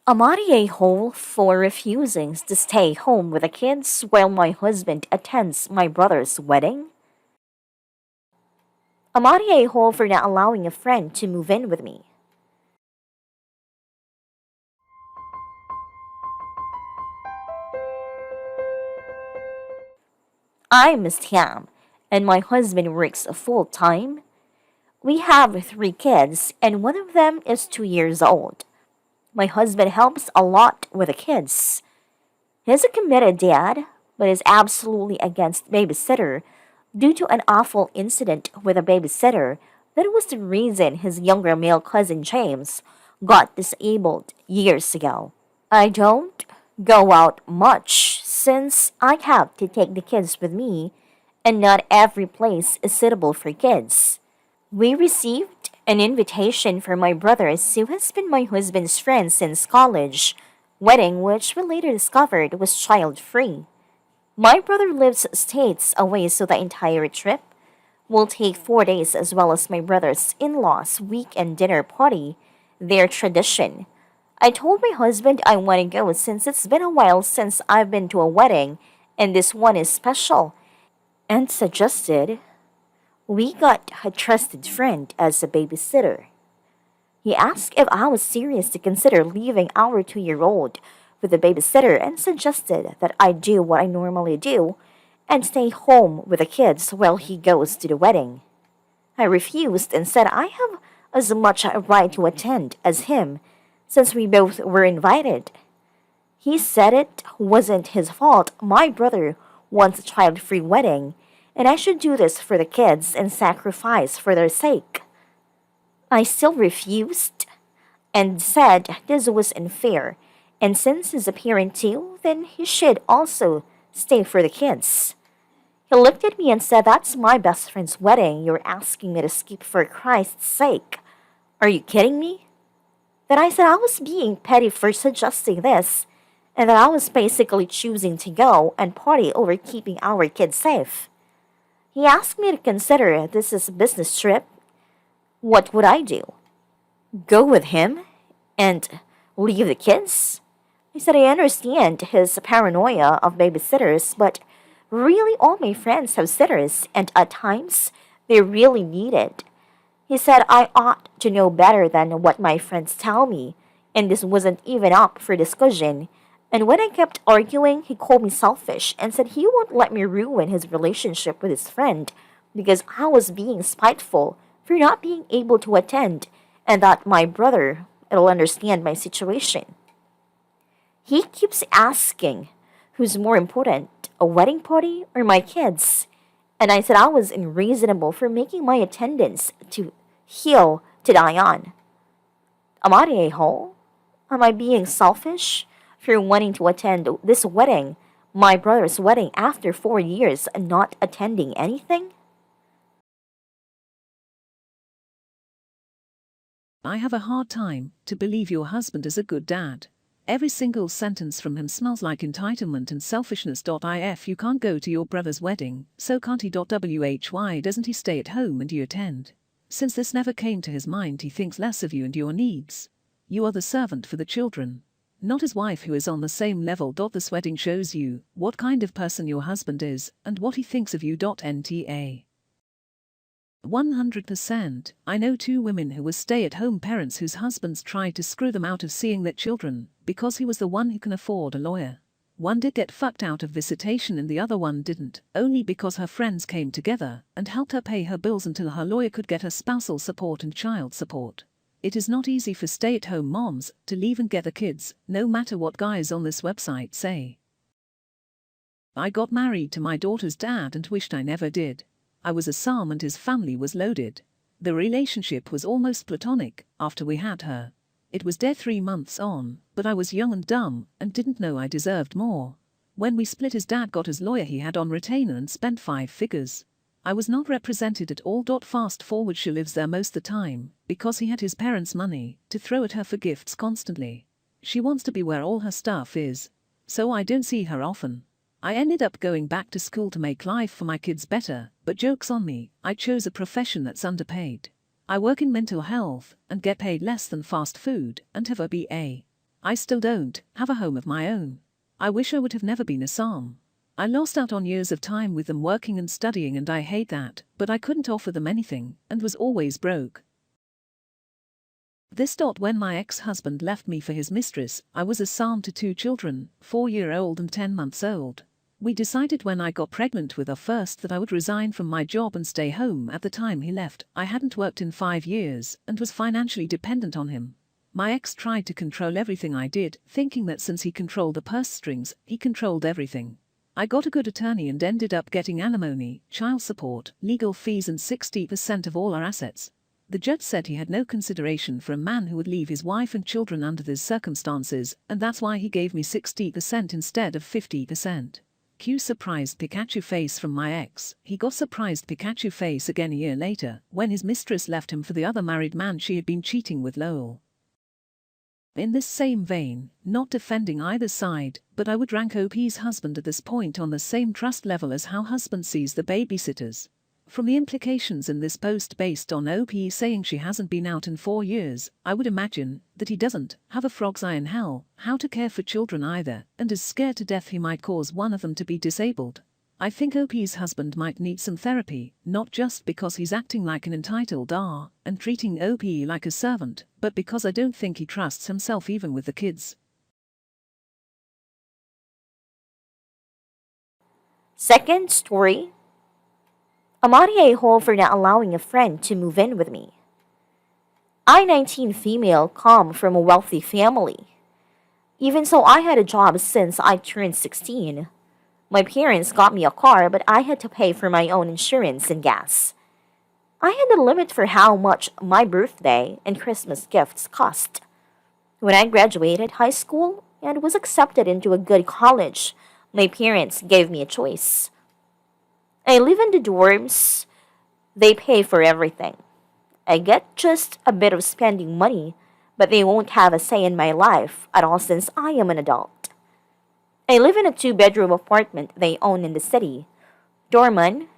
Am I a hole for refusing to stay home with the kids while my husband attends my brother's wedding? Am I a hole for not allowing a friend to move in with me? I'm Miss Tam, and my husband works full time. We have three kids, and one of them is 2 years old. My husband helps a lot with the kids. He's a committed dad, but is absolutely against babysitter due to an awful incident with a babysitter that was the reason his younger male cousin James got disabled years ago. I don't go out much since I have to take the kids with me, and not every place is suitable for kids. We received an invitation from my brother, who has been my husband's friend since college, wedding which we later discovered was child free. My brother lives states away, so the entire trip will take 4 days, as well as my brother's in laws' weekend dinner party, their tradition. I told my husband I want to go since it's been a while since I've been to a wedding and this one is special, and suggested we got a trusted friend as a babysitter. He asked if I was serious to consider leaving our 2 year old with a babysitter and suggested that I do what I normally do and stay home with the kids while he goes to the wedding. I refused and said I have as much a right to attend as him since we both were invited. He said it wasn't his fault. My brother wants a child free wedding, and I should do this for the kids and sacrifice for their sake. I still refused and said this was unfair, and since he's a parent too, then he should also stay for the kids. He looked at me and said, "That's my best friend's wedding. You're asking me to skip for Christ's sake. Are you kidding me?" Then I said I was being petty for suggesting this, and that I was basically choosing to go and party over keeping our kids safe. He asked me to consider this as a business trip. What would I do? Go with him and leave the kids? I said I understand his paranoia of babysitters, but really all my friends have sitters, and at times they really need it. He said I ought to know better than what my friends tell me, and this wasn't even up for discussion. And when I kept arguing, he called me selfish and said he won't let me ruin his relationship with his friend because I was being spiteful for not being able to attend, and that my brother will understand my situation. He keeps asking who's more important, a wedding party or my kids? And I said I was unreasonable for making my attendance to hill to die on. Am I a hole? Am I being selfish for wanting to attend this wedding, my brother's wedding, after 4 years and not attending anything? I have a hard time to believe your husband is a good dad. Every single sentence from him smells like entitlement and selfishness. If you can't go to your brother's wedding, so can't he? Why doesn't he stay at home and you attend? Since this never came to his mind, he thinks less of you and your needs. You are the servant for the children, not his wife, who is on the same level. This wedding shows you what kind of person your husband is and what he thinks of you. Nta 100%. I know two women who were stay-at-home parents whose husbands tried to screw them out of seeing their children because he was the one who can afford a lawyer. One did get fucked out of visitation and the other one didn't, only because her friends came together and helped her pay her bills until her lawyer could get her spousal support and child support. It is not easy for stay-at-home moms to leave and get the kids, no matter what guys on this website say. I got married to my daughter's dad and wished I never did. I was a psalm and his family was loaded. The relationship was almost platonic after we had her. It was dead 3 months on, but I was young and dumb and didn't know I deserved more. When we split, his dad got his lawyer he had on retainer and spent 5 figures. I was not represented at all. Fast forward, she lives there most the time because he had his parents' money to throw at her for gifts constantly. She wants to be where all her stuff is, so I don't see her often. I ended up going back to school to make life for my kids better, but joke's on me, I chose a profession that's underpaid. I work in mental health and get paid less than fast food and have a BA. I still don't have a home of my own. I wish I would have never been a psalm. I lost out on years of time with them working and studying, and I hate that, but I couldn't offer them anything, and was always broke. When my ex-husband left me for his mistress, I was a psalm to 2 children, 4-year-old and 10 months old. We decided when I got pregnant with our first that I would resign from my job and stay home. At the time he left, I hadn't worked in 5 years, and was financially dependent on him. My ex tried to control everything I did, thinking that since he controlled the purse strings, he controlled everything. I got a good attorney and ended up getting alimony, child support, legal fees and 60% of all our assets. The judge said he had no consideration for a man who would leave his wife and children under these circumstances, and that's why he gave me 60% instead of 50%. Cue surprised Pikachu face from my ex. He got surprised Pikachu face again a year later, when his mistress left him for the other married man she had been cheating with Lowell. In this same vein, not defending either side, but I would rank OP's husband at this point on the same trust level as how husband sees the babysitters. From the implications in this post based on OP saying she hasn't been out in 4 years, I would imagine that he doesn't have a frog's eye in hell how to care for children either, and is scared to death he might cause one of them to be disabled. I think OP's husband might need some therapy, not just because he's acting like an entitled and treating OP like a servant, but because I don't think he trusts himself even with the kids. Second story. I'm on a hole for not allowing a friend to move in with me. I, 19 female, come from a wealthy family. Even so, I had a job since I turned 16. My parents got me a car, but I had to pay for my own insurance and gas. I had a limit for how much my birthday and Christmas gifts cost. When I graduated high school and was accepted into a good college, my parents gave me a choice. I live in the dorms. They pay for everything. I get just a bit of spending money, but they won't have a say in my life at all since I am an adult. I live in a 2-bedroom apartment they own in the city. Doorman,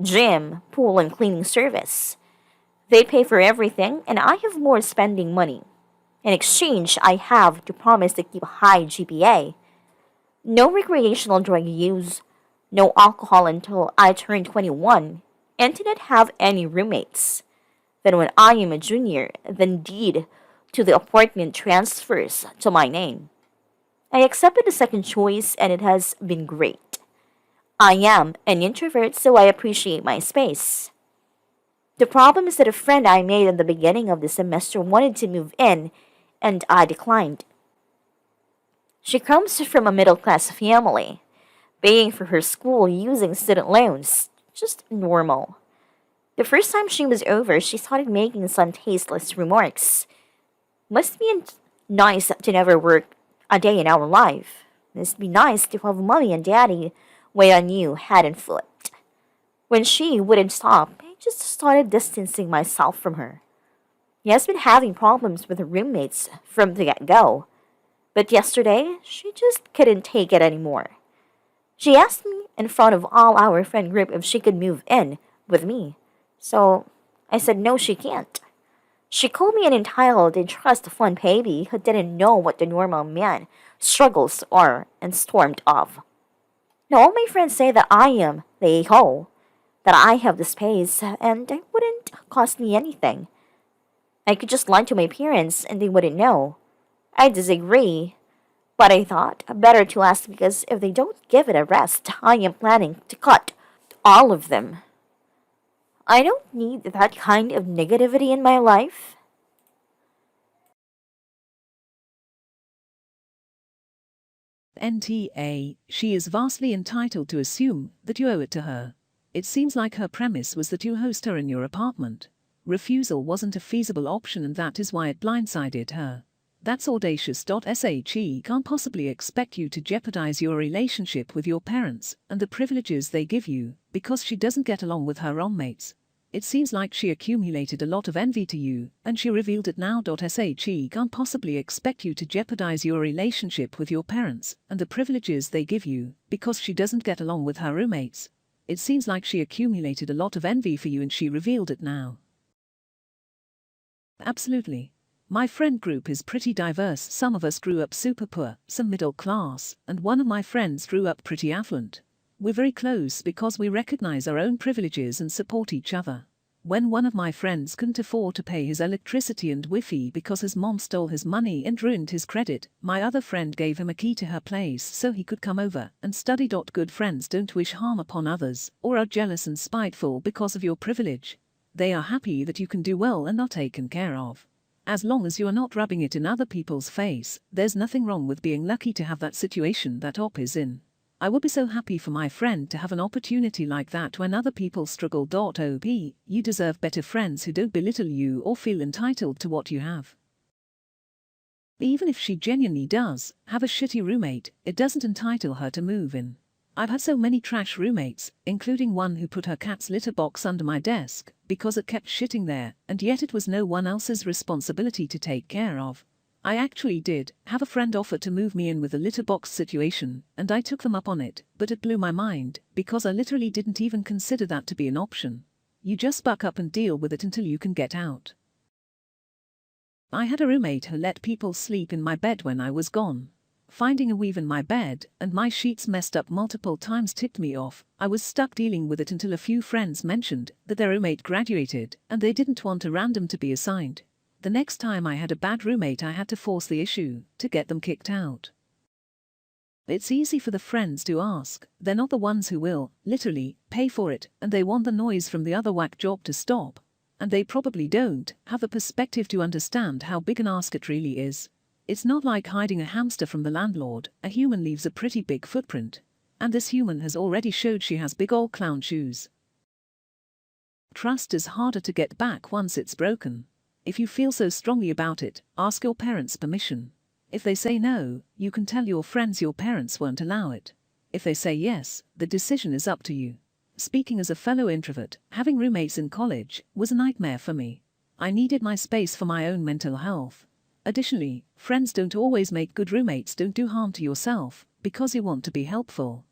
gym, pool, and cleaning service. They pay for everything, and I have more spending money. In exchange, I have to promise to keep a high GPA. No recreational drug use, no alcohol until I turn 21, and to not have any roommates. Then when I am a junior, the deed to the apartment transfers to my name. I accepted the second choice and it has been great. I am an introvert, so I appreciate my space. The problem is that a friend I made in the beginning of the semester wanted to move in, and I declined. She comes from a middle-class family, paying for her school using student loans. Just normal. The first time she was over, she started making some tasteless remarks. Must be nice to never work a day in our life. Must be nice to have mommy and daddy wait on you hand and foot. When she wouldn't stop, I just started distancing myself from her. He has been having problems with her roommates from the get-go. But yesterday, she just couldn't take it anymore. She asked me in front of all our friend group if she could move in with me. So I said no, she can't. She called me an entitled and trust fund baby who didn't know what the normal man struggles are and stormed off. Now all my friends say that I am the a-hole, that I have the space, and it wouldn't cost me anything. I could just lie to my parents and they wouldn't know. I disagree, but I thought better to ask because if they don't give it a rest, I am planning to cut all of them. I don't need that kind of negativity in my life. NTA, she is vastly entitled to assume that you owe it to her. It seems like her premise was that you host her in your apartment. Refusal wasn't a feasible option and that is why it blindsided her. That's audacious. She can't possibly expect you to jeopardize your relationship with your parents and the privileges they give you because she doesn't get along with her roommates. It seems like she accumulated a lot of envy to you, and she revealed it now. She can't possibly expect you to jeopardize your relationship with your parents and the privileges they give you because she doesn't get along with her roommates. It seems like she accumulated a lot of envy for you and she revealed it now. Absolutely. My friend group is pretty diverse. Some of us grew up super poor, some middle class, and one of my friends grew up pretty affluent. We're very close because we recognize our own privileges and support each other. When one of my friends couldn't afford to pay his electricity and Wi-Fi because his mom stole his money and ruined his credit, my other friend gave him a key to her place so he could come over and study. Good friends don't wish harm upon others or are jealous and spiteful because of your privilege. They are happy that you can do well and are taken care of. As long as you are not rubbing it in other people's face, there's nothing wrong with being lucky to have that situation that Op is in. I would be so happy for my friend to have an opportunity like that when other people struggle. OP, you deserve better friends who don't belittle you or feel entitled to what you have. Even if she genuinely does have a shitty roommate, it doesn't entitle her to move in. I've had so many trash roommates, including one who put her cat's litter box under my desk because it kept shitting there, and yet it was no one else's responsibility to take care of. I actually did have a friend offer to move me in with a litter box situation, and I took them up on it, but it blew my mind because I literally didn't even consider that to be an option. You just buck up and deal with it until you can get out. I had a roommate who let people sleep in my bed when I was gone. Finding a weave in my bed and my sheets messed up multiple times ticked me off. I was stuck dealing with it until a few friends mentioned that their roommate graduated and they didn't want a random to be assigned. The next time I had a bad roommate, I had to force the issue to get them kicked out. It's easy for the friends to ask. They're not the ones who will, literally, pay for it, and they want the noise from the other whack job to stop. And they probably don't have the perspective to understand how big an ask it really is. It's not like hiding a hamster from the landlord. A human leaves a pretty big footprint. And this human has already showed she has big old clown shoes. Trust is harder to get back once it's broken. If you feel so strongly about it, ask your parents' permission. If they say no, you can tell your friends your parents won't allow it. If they say yes, the decision is up to you. Speaking as a fellow introvert, having roommates in college was a nightmare for me. I needed my space for my own mental health. Additionally, friends don't always make good roommates. Don't do harm to yourself because you want to be helpful.